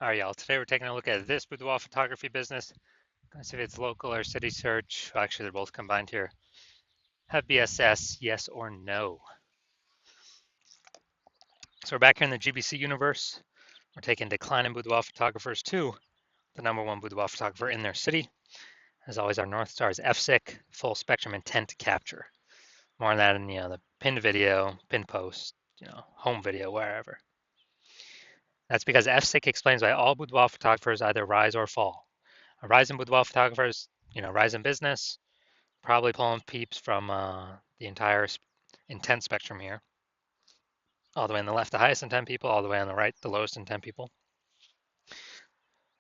All right, y'all. Today we're taking a look at this boudoir photography business. Gonna see if it's local or city search. Well, actually, they're both combined here. Have BSS, yes or no. So we're back here in the GBC universe. We're taking declining boudoir photographers to the #1 boudoir photographer in their city. As always, our North Star is FSIC, full spectrum intent capture. More on that in the pinned video, pinned post, home video, wherever. That's because FSIC explains why all boudoir photographers either rise or fall. A rise in boudoir photographers, rise in business, probably pulling peeps from the entire intent spectrum here. All the way on the left, the highest intent people, all the way on the right, the lowest intent people.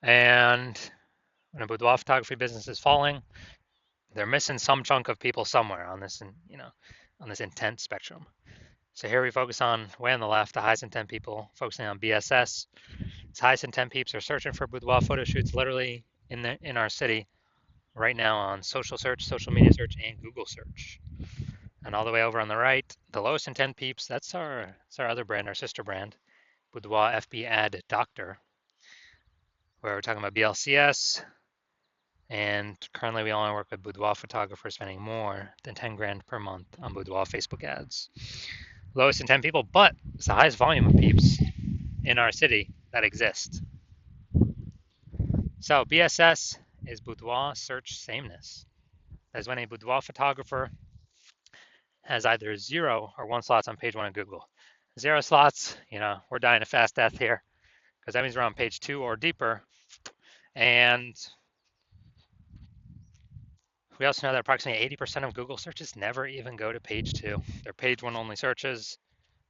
And when a boudoir photography business is falling, they're missing some chunk of people somewhere on this, on this intent spectrum. So here we focus on way on the left, the highest intent people, focusing on BSS. These highest intent peeps are searching for boudoir photo shoots literally in our city right now on social search, social media search, and Google search. And all the way over on the right, the lowest intent peeps, that's our other brand, our sister brand, Boudoir FB Ad Doctor, where we're talking about BLCS. And currently we only work with boudoir photographers spending more than 10 grand per month on boudoir Facebook ads. Lowest intent people, but it's the highest volume of peeps in our city that exist. So BSS is boudoir search sameness. That's when a boudoir photographer has either 0 or 1 slots on page 1 of Google. 0 slots, we're dying a fast death here because that means we're on page 2 or deeper. And we also know that approximately 80% of Google searches never even go to page 2. They're page 1 only searches,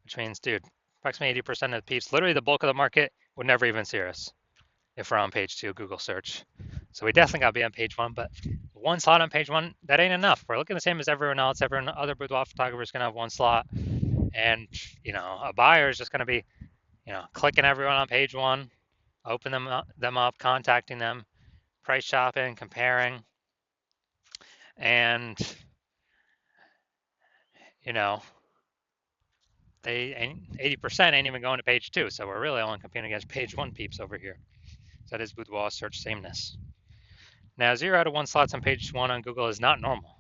which means, dude, approximately 80% of the peeps, literally the bulk of the market, would never even see us if we're on page 2 Google search. So we definitely got to be on page 1, but 1 slot on page 1, that ain't enough. We're looking the same as everyone else. Every other boudoir photographer is going to have 1 slot. And, a buyer is just going to be, clicking everyone on page 1, open them up, contacting them, price shopping, comparing, and you know they 80% ain't even going to page 2, so we're really only competing against page 1 peeps over here. So that is boudoir search sameness. Now 0 out of 1 slots on page 1 on Google is not normal.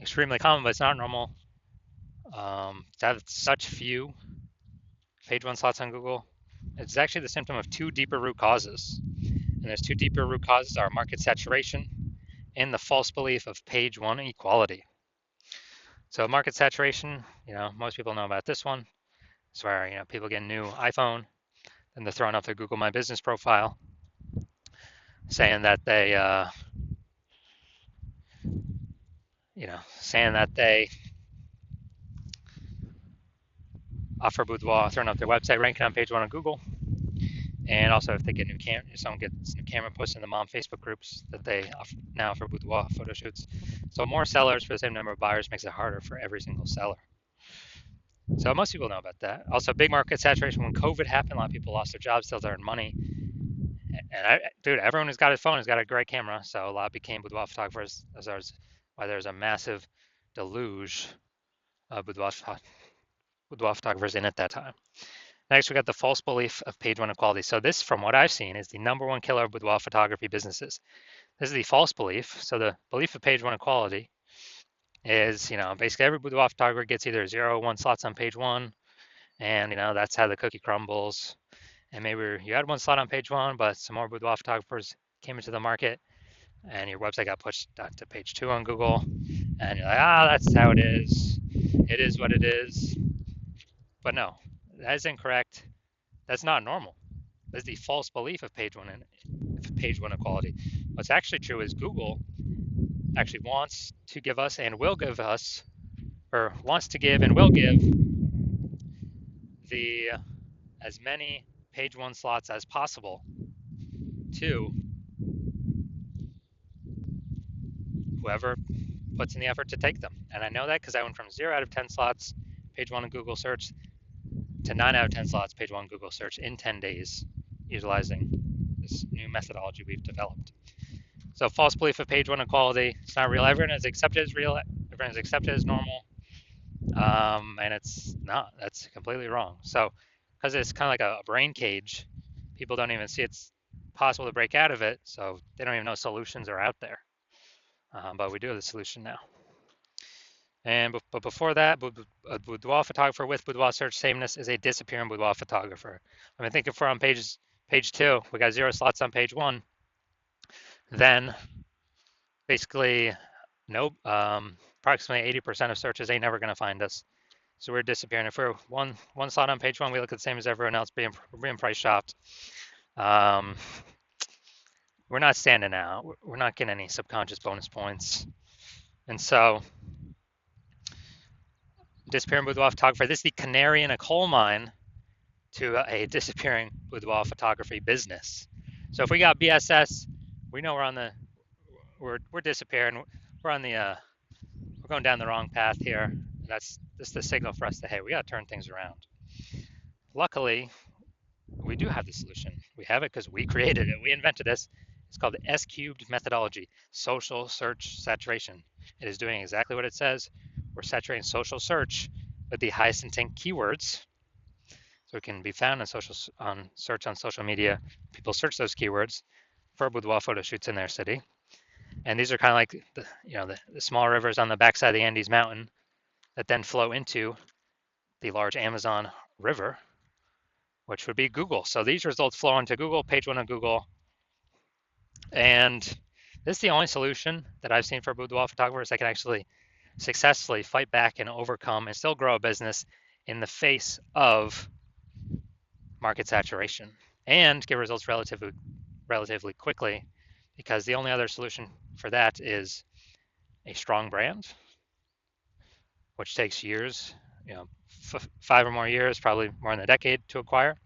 Extremely common, but it's not normal to have such few page 1 slots on Google. It's actually the symptom of 2 deeper root causes. And those 2 deeper root causes are market saturation and the false belief of page 1 equality. So market saturation, most people know about this one. It's where, people get a new iPhone and they're throwing up their Google My Business profile saying that they, offer boudoir, throwing up their website, ranking on page 1 on Google. And also if they get new camera, if someone gets new camera posted in the mom Facebook groups that they now offer boudoir photo shoots. So more sellers for the same number of buyers makes it harder for every single seller. So most people know about that. Also, big market saturation. When COVID happened, a lot of people lost their jobs, still earned money. And dude, everyone who's got his phone has got a great camera, so a lot became boudoir photographers. Why there's a massive deluge of boudoir photographers in at that time. Next, we got the false belief of page 1 equality. So this, from what I've seen, is the #1 killer of boudoir photography businesses. This is the false belief. So the belief of page 1 equality is, basically every boudoir photographer gets either 0 or 1 slots on page 1, and that's how the cookie crumbles. And maybe you had 1 slot on page 1, but some more boudoir photographers came into the market, and your website got pushed to page 2 on Google, and you're like, that's how it is. It is what it is. But no, that is incorrect. That's not normal. That's the false belief of page 1 equality. What's actually true is Google actually wants to give us and will give us, or wants to give and will give the as many page 1 slots as possible to whoever puts in the effort to take them. And I know that because I went from 0 out of 10 slots page 1 in Google search to 9 out of 10 slots page 1 Google search in 10 days utilizing this new methodology we've developed. So false belief of page 1 equality, it's not real. Everyone is accepted as real, everyone is accepted as normal, and it's not. That's completely wrong. So because it's kind of like a brain cage, People don't even see it's possible to break out of it, so they don't even know solutions are out there. But we do have the solution now. But before that, a boudoir photographer with boudoir search sameness is a disappearing boudoir photographer. I think if we're on page 2, we got 0 slots on page 1, then basically nope, approximately 80% of searches ain't never going to find us. So we're disappearing. If we're one slot on page 1, we look the same as everyone else, being price shopped. We're not standing out. We're not getting any subconscious bonus points. And so, disappearing boudoir photographer, this is the canary in a coal mine to a disappearing boudoir photography business. So if we got BSS, we know we're disappearing. We're on the we're going down the wrong path here. That's just the signal for us that, hey, we got to turn things around. Luckily, we do have the solution. We have it because we created it. We invented this. It's called the S-cubed methodology, social search saturation. It is doing exactly what it says. We're saturating social search with the highest intent keywords, so it can be found on search on social media. People search those keywords for boudoir photo shoots in their city, and these are kind of like the small rivers on the backside of the Andes Mountain that then flow into the large Amazon River, which would be Google. So these results flow into Google, page 1 of Google, and this is the only solution that I've seen for boudoir photographers that can actually successfully fight back and overcome and still grow a business in the face of market saturation and get results relatively quickly, because the only other solution for that is a strong brand, which takes years, 5 or more years, probably more than a decade to acquire.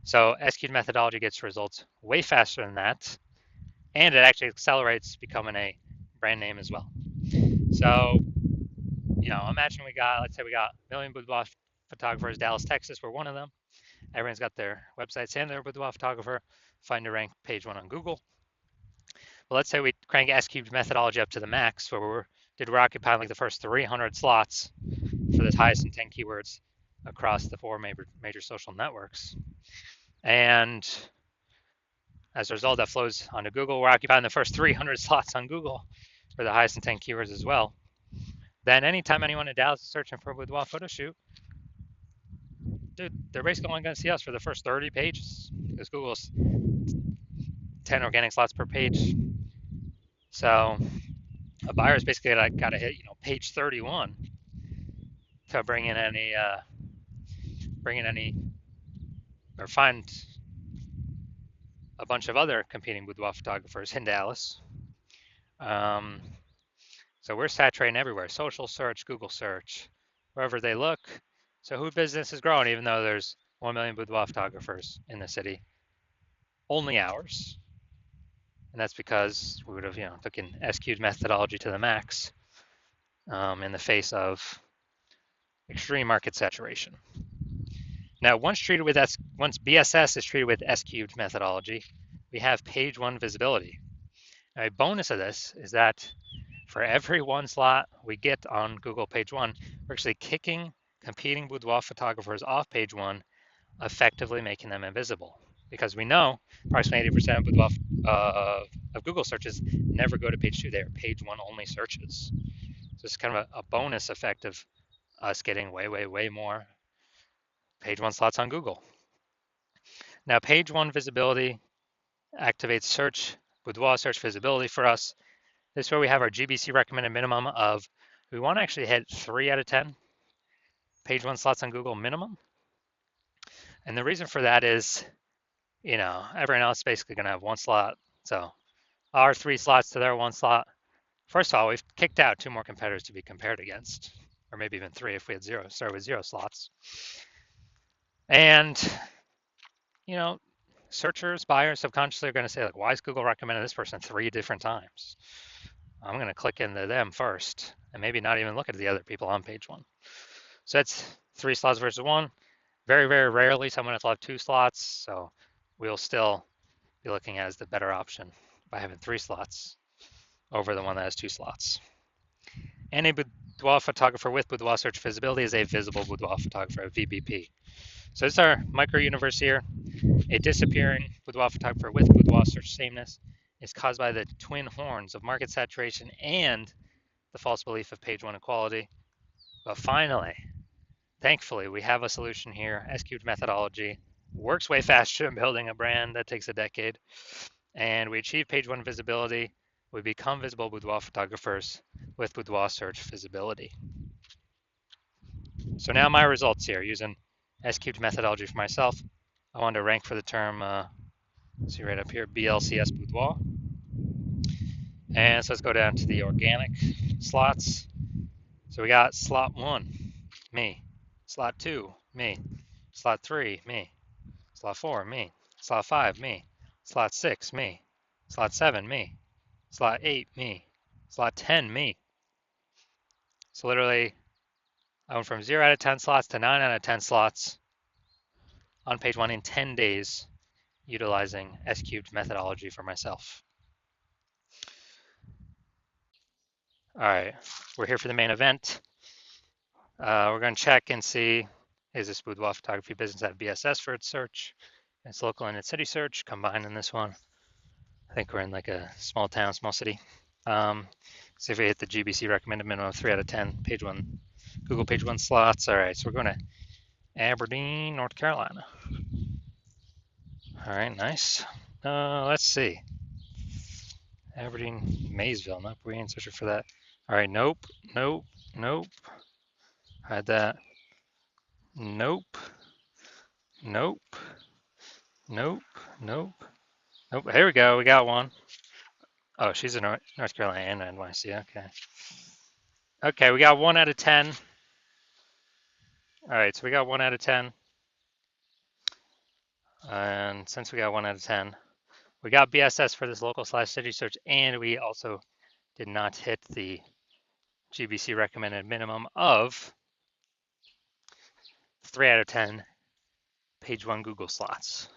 So S-cubed methodology gets results way faster than that, and it actually accelerates becoming a brand name as well. So, imagine let's say we got a million boudoir photographers. Dallas, Texas, we're one of them. Everyone's got their websites and their boudoir photographer. Find a rank page 1 on Google. Well, let's say we crank S-cubed methodology up to the max, where we're occupying like the first 300 slots for the highest intent keywords across the 4 major social networks. And as a result, that flows onto Google. We're occupying the first 300 slots on Google for the highest intent keywords as well. Then anytime anyone in Dallas is searching for a boudoir photo shoot, dude, they're basically only going to see us for the first 30 pages, because Google's 10 organic slots per page. So a buyer's basically got to hit page 31 to bring in any or find a bunch of other competing boudoir photographers in Dallas. So we're saturating everywhere: social search, Google search, wherever they look. So who business is growing, even though there's 1 million boudoir photographers in the city? Only ours. And that's because we would have taken S-cubed methodology to the max in the face of extreme market saturation. Now, once BSS is treated with S-cubed methodology, we have page 1 visibility. Now, a bonus of this is that for every 1 slot we get on Google page 1, we're actually kicking competing boudoir photographers off page 1, effectively making them invisible. Because we know approximately 80% of boudoir of Google searches never go to page 2. They are page 1 only searches. So it's kind of a bonus effect of us getting way more page 1 slots on Google. Now, page 1 visibility activates boudoir search visibility for us. This is where we have our GBC recommended minimum of, we want to actually hit 3 out of 10 page 1 slots on Google minimum. And the reason for that is, everyone else is basically going to have 1 slot. So our 3 slots to their 1 slot. First of all, we've kicked out 2 more competitors to be compared against, or maybe even 3 if we had started with 0 slots. And, searchers, buyers subconsciously are going to say, like, why is Google recommending this person 3 different times? I'm going to click into them first and maybe not even look at the other people on page 1. So that's 3 slots versus 1. Very, very rarely someone will have 2 slots. So we'll still be looking at as the better option by having 3 slots over the one that has 2 slots. And a boudoir photographer with boudoir search visibility is a visible boudoir photographer, a VBP. So this is our micro universe here. A disappearing boudoir photographer with boudoir search sameness is caused by the twin horns of market saturation and the false belief of page one equality. But finally, thankfully, we have a solution here. S-cubed methodology works way faster than building a brand that takes a decade. And we achieve page one visibility. We become visible boudoir photographers with boudoir search visibility. So now my results here using S-cubed methodology for myself. I wanted to rank for the term, see right up here, BLCS boudoir. And so let's go down to the organic slots. So we got slot 1, me. Slot 2, me. Slot 3, me. Slot 4, me. Slot 5, me. Slot 6, me. Slot 7, me. Slot 8, me. Slot 10, me. So literally, I went from 0 out of 10 slots to 9 out of 10 slots on page 1 in 10 days utilizing S-cubed methodology for myself. All right, we're here for the main event. We're going to check and see, is this boudoir photography business at BSS for its search? It's local and its city search combined in this one. I think we're in like a small town, small city. See if we hit the GBC recommended minimum of 3 out of 10 page one, Google page one slots. All right, so we're going to Aberdeen, North Carolina. All right, nice. Let's see. Aberdeen, Maysville. Nope, we ain't searching for that. All right, nope, nope, nope. Had that. Nope, nope, nope, nope, nope. Here we go. We got one. Oh, she's in North Carolina and NYC. Okay. Okay, we got 1 out of 10. All right, so we got 1 out of 10. And since we got 1 out of 10, we got BSS for this local / city search, and we also did not hit the GBC recommended minimum of 3 out of 10 page one Google slots.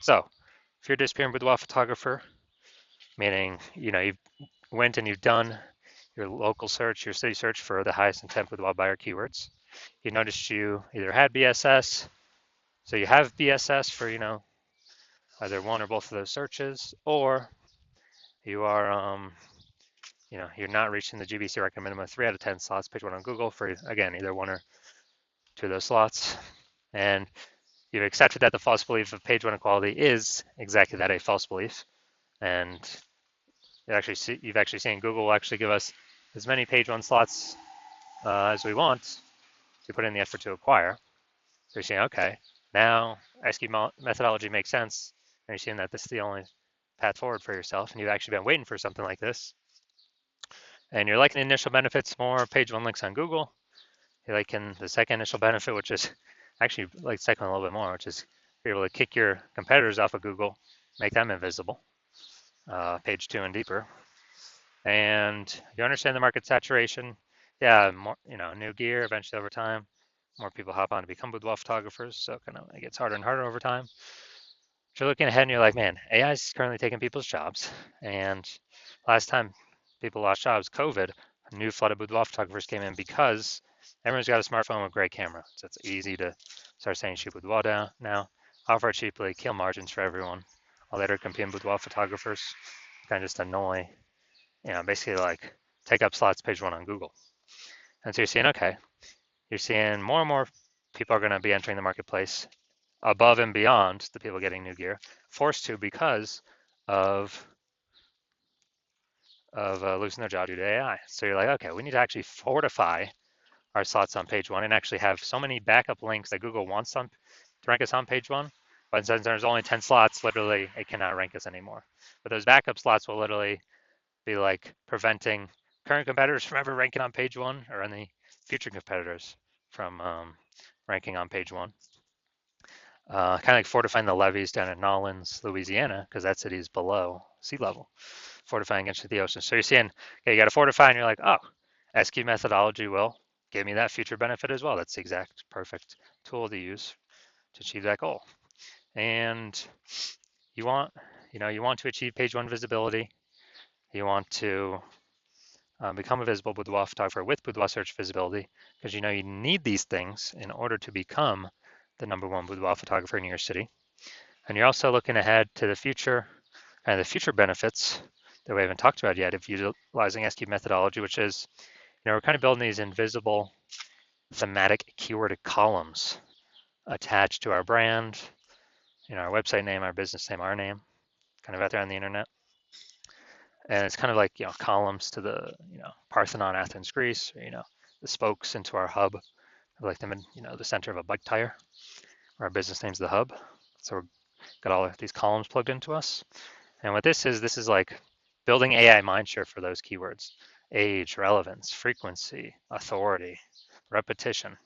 So if you're a disappearing boudoir photographer, meaning you've went and you've done your local search, your city search for the highest intent boudoir buyer keywords, you noticed you either had BSS, so you have BSS for either one or both of those searches, or you are you're not reaching the GBC recommended minimum of 3 out of 10 slots page one on Google for again either one or two of those slots, and you've accepted that the false belief of page one equality is exactly that, a false belief, and you've actually seen Google will actually give us as many page one slots as we want to put in the effort to acquire. So you're saying, okay, now S-cubed methodology makes sense, and you're seeing that this is the only path forward for yourself, and you've actually been waiting for something like this, and you're liking the initial benefits, more page one links on Google. You're liking the second initial benefit, which is actually like the second one a little bit more, which is you're able to kick your competitors off of Google, make them invisible, page 2 and deeper. And you understand the market saturation. Yeah, more, new gear eventually over time. More people hop on to become boudoir photographers, so it gets harder and harder over time. But you're looking ahead and you're like, man, AI is currently taking people's jobs. And last time people lost jobs, COVID, a new flood of boudoir photographers came in because everyone's got a smartphone with a great camera. So it's easy to start saying shoot boudoir down now, offer it cheaply, kill margins for everyone. While later competing boudoir photographers kind of just annoy, basically like take up slots page one on Google. And so you're seeing, okay, you're seeing more and more people are going to be entering the marketplace above and beyond the people getting new gear, forced to because of losing their job due to AI. So you're like, okay, we need to actually fortify our slots on page one and actually have so many backup links that Google wants to rank us on page one. But since there's only 10 slots, literally it cannot rank us anymore. But those backup slots will literally be like preventing current competitors from ever ranking on page one, or any future competitors from ranking on page one. Kind of like fortifying the levees down in Nolens, Louisiana, because that city is below sea level, fortifying against the ocean. So you're seeing, okay, you got to fortify, and you're like, oh, S-cubed methodology will give me that future benefit as well. That's the exact perfect tool to use to achieve that goal. And you want to achieve page one visibility. You want to become a visible boudoir photographer with boudoir search visibility, because you know you need these things in order to become the #1 boudoir photographer in your city. And you're also looking ahead to the future and the future benefits that we haven't talked about yet of utilizing SQ methodology, which is, we're kind of building these invisible thematic keyword columns attached to our brand, our website name, our business name, our name, kind of out there on the internet. And it's kind of like, columns to the, Parthenon, Athens, Greece, or, the spokes into our hub, like them in, the center of a bike tire, where our business name's the hub. So we've got all of these columns plugged into us. And what this is like building AI mindshare for those keywords: age, relevance, frequency, authority, repetition.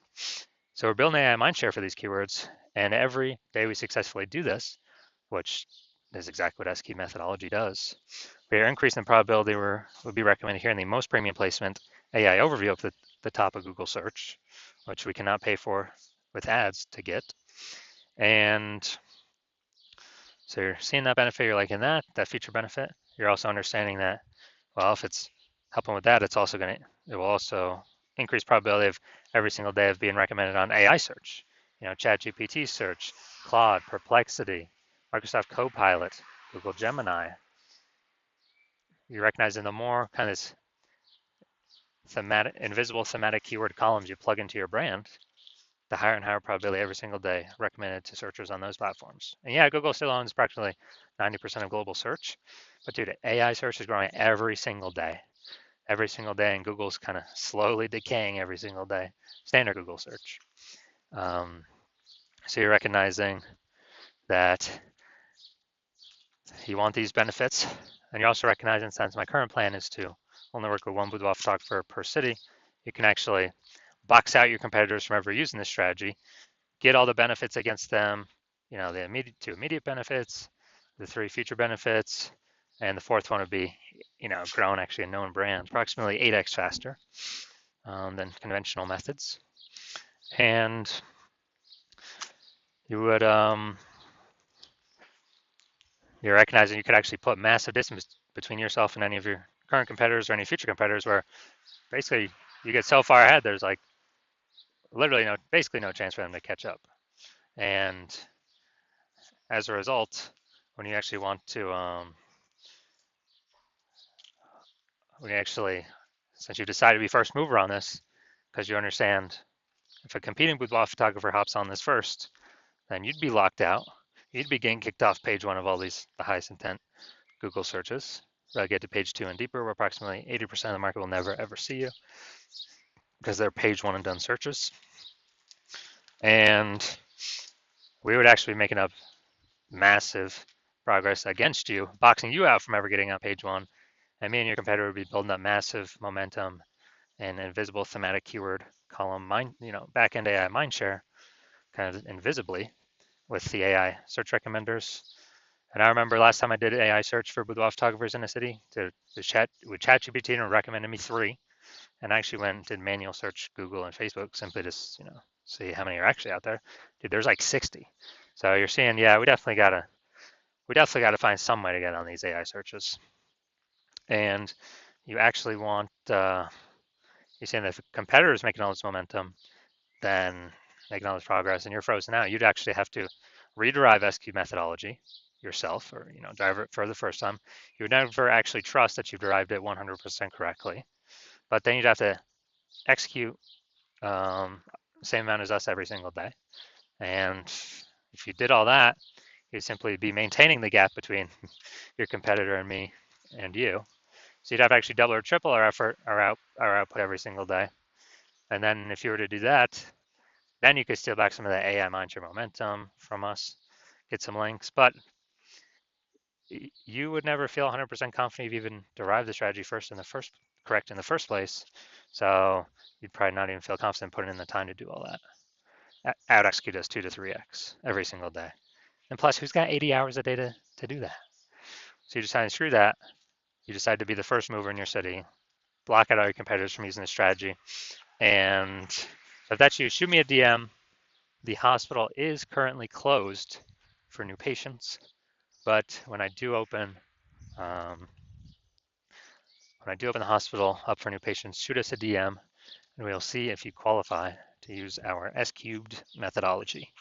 So we're building AI mindshare for these keywords, and every day we successfully do this, which is exactly what SQ methodology does, we are increasing the probability we'll be recommended here in the most premium placement AI overview up at the top of Google search, which we cannot pay for with ads to get. And so you're seeing that benefit, you're liking that feature benefit. You're also understanding that, well, if it's helping with that, it will also increase probability of every single day of being recommended on AI search, ChatGPT search, Claude, Perplexity, Microsoft Copilot, Google Gemini. You're recognizing the more kind of this invisible thematic keyword columns you plug into your brand, the higher and higher probability every single day recommended to searchers on those platforms. And yeah, Google still owns practically 90% of global search, but dude, AI search is growing every single day, and Google's kind of slowly decaying every single day, standard Google search. So you're recognizing that you want these benefits, and you're also recognizing, since my current plan is to only work with one boudoir photographer per city, you can actually box out your competitors from ever using this strategy, get all the benefits against them, the immediate benefits, the 3 future benefits, and the 4th one would be, grown actually a known brand, approximately 8x faster than conventional methods. And you would, you're recognizing you could actually put massive distance between yourself and any of your current competitors or any future competitors, where basically you get so far ahead, there's like literally basically no chance for them to catch up. And as a result, when you actually want to, since you decided to be first mover on this, because you understand if a competing boudoir photographer hops on this first, then you'd be locked out. You'd be getting kicked off page 1 of all the highest intent Google searches. Get to page 2 and deeper, where approximately 80% of the market will never ever see you because they're page 1 and done searches. And we would actually be making up massive progress against you, boxing you out from ever getting on page 1. And me and your competitor would be building up massive momentum and invisible thematic keyword column back-end AI mindshare, kind of invisibly, with the AI search recommenders. And I remember last time I did AI search for boudoir photographers in a city with ChatGPT, and recommended me 3. And I actually went and did manual search Google and Facebook, simply to see how many are actually out there. Dude, there's like 60. So you're seeing, yeah, we definitely gotta find some way to get on these AI searches. And you actually want, you're saying that if a competitor is making all this momentum, then making all this progress, and you're frozen out, you'd actually have to rederive SQ methodology yourself, or drive it for the first time. You would never actually trust that you've derived it 100% correctly, but then you'd have to execute same amount as us every single day. And if you did all that, you'd simply be maintaining the gap between your competitor and me and you. So you'd have actually double or triple our effort, our output every single day. And then if you were to do that, then you could steal back some of that AI mindshare momentum from us, get some links, but you would never feel 100% confident you've even derived the strategy correct in the first place. So you'd probably not even feel confident putting in the time to do all that. Out execute us 2 to 3x every single day. And plus, who's got 80 hours a day to do that? So you decide to screw that. You decide to be the first mover in your city, block out all your competitors from using this strategy. And if that's you, shoot me a DM. The hospital is currently closed for new patients, but when I do open, When I do open the hospital up for new patients, shoot us a DM and we'll see if you qualify to use our S cubed methodology.